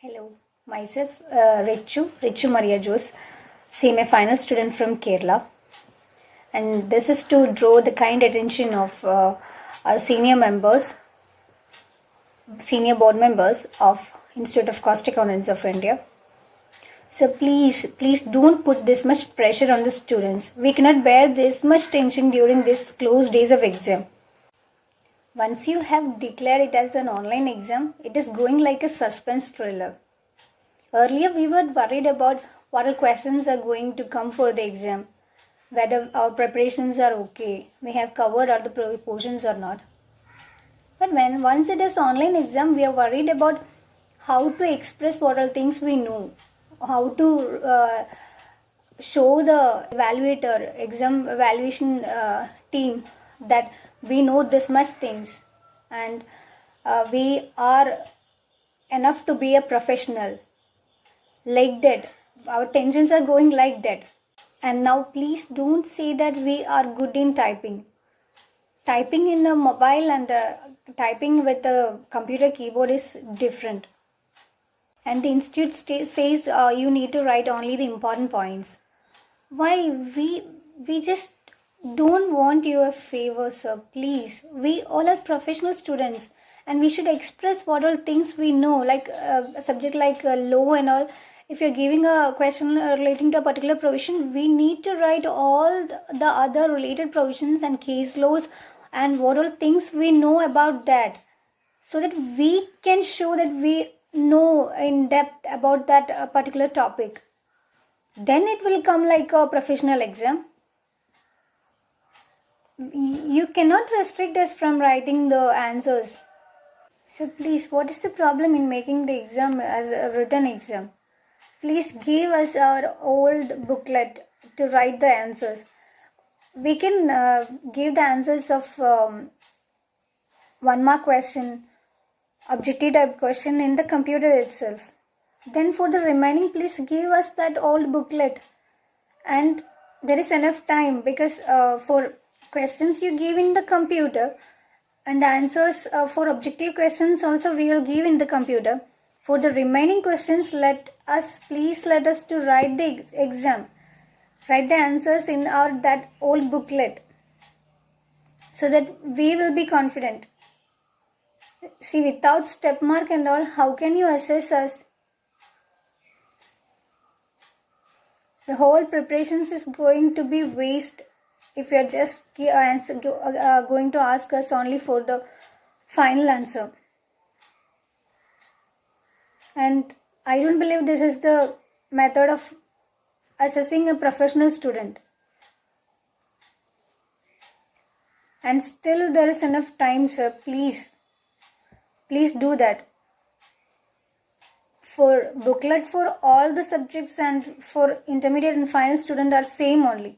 Hello, myself Richu Maria Jose, CMA final student from Kerala, and this is to draw the kind attention of our senior board members of Institute of Cost Accountants of India. So please don't put this much pressure on the students. We cannot bear this much tension during these closed days of exam. Once you have declared it as an online exam, it is going like a suspense thriller. Earlier, we were worried about what all questions are going to come for the exam, whether our preparations are okay, we have covered all the portions or not. But once it is online exam, we are worried about how to express what all things we know, how to show the evaluator, exam evaluation team that we know this much things and we are enough to be a professional. Like that, our tensions are going like that. And now please don't say that we are good in typing. Typing in a mobile and typing with a computer keyboard is different. And the institute says you need to write only the important points. Why? We just don't want your favor, sir. Please. We all are professional students and we should express what all things we know, like a subject like law and all. If you're giving a question relating to a particular provision, we need to write all the other related provisions and case laws and what all things we know about that, so that we can show that we know in depth about that particular topic. Then it will come like a professional exam. You cannot restrict us from writing the answers. So please, what is the problem in making the exam as a written exam? Please give us our old booklet to write the answers. We can give the answers of 1 mark question, objective type question in the computer itself. Then for the remaining, please give us that old booklet. And there is enough time because for questions you give in the computer and answers for objective questions also we will give in the computer. For the remaining questions, please let us to write the exam, write the answers in that old booklet, so that we will be confident. See, without step mark and all, how can you assess us? The whole preparations is going to be waste if you are just going to ask us only for the final answer. And I don't believe this is the method of assessing a professional student. And still there is enough time, sir. Please do that. For booklet for all the subjects and for intermediate and final student are same only.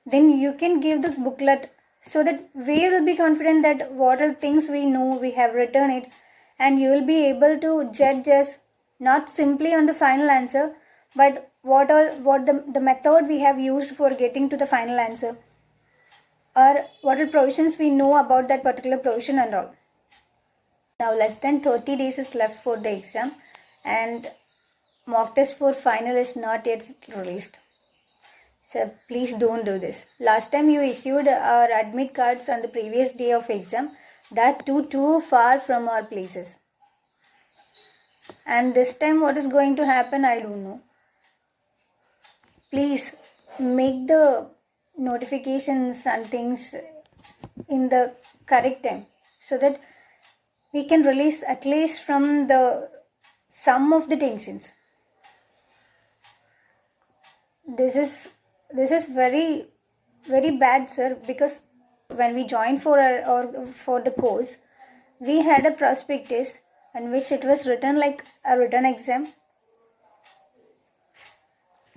Then you can give the booklet so that we will be confident that what are things we know, we have written it, and you will be able to judge us not simply on the final answer, but what the method we have used for getting to the final answer, or what are provisions we know about that particular provision and all. Now less than 30 days is left for the exam and mock test for final is not yet released. So please don't do this. Last time you issued our admit cards on the previous day of exam, that too far from our places. And this time what is going to happen, I don't know. Please make the notifications and things in the correct time so that we can release at least from some of the tensions. This is very, very bad, sir, because when we joined for the course, we had a prospectus in which it was written like a written exam,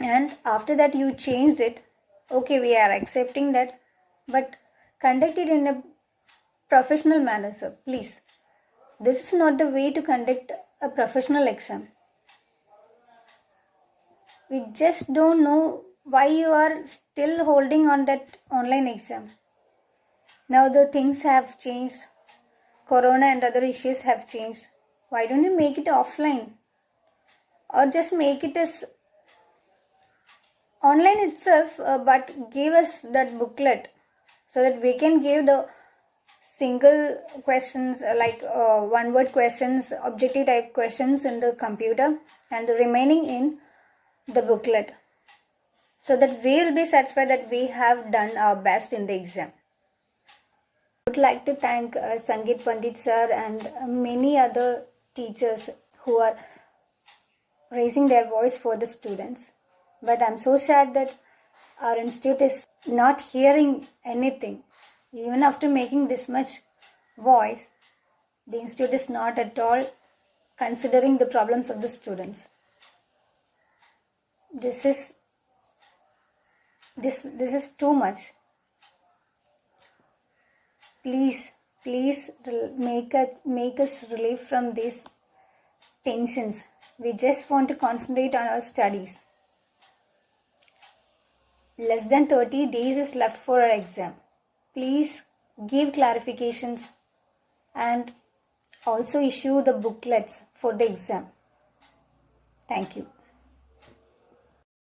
and after that you changed it. Okay, we are accepting that, but conduct it in a professional manner, sir. Please, this is not the way to conduct a professional exam. We just don't know why you are still holding on that online exam. Now the things have changed. Corona and other issues have changed. Why don't you make it offline? or just make it as online itself, but give us that booklet so that we can give the single questions, like one word questions, objective type questions in the computer, and the remaining in the booklet, so that we will be satisfied that we have done our best in the exam. I would like to thank Sangeet Pandit sir and many other teachers who are raising their voice for the students. But I'm so sad that our institute is not hearing anything. Even after making this much voice, the institute is not at all considering the problems of the students. This is too much. Please make us relief from these tensions. We just want to concentrate on our studies. Less than 30 days is left for our exam. Please give clarifications and also issue the booklets for the exam. Thank you.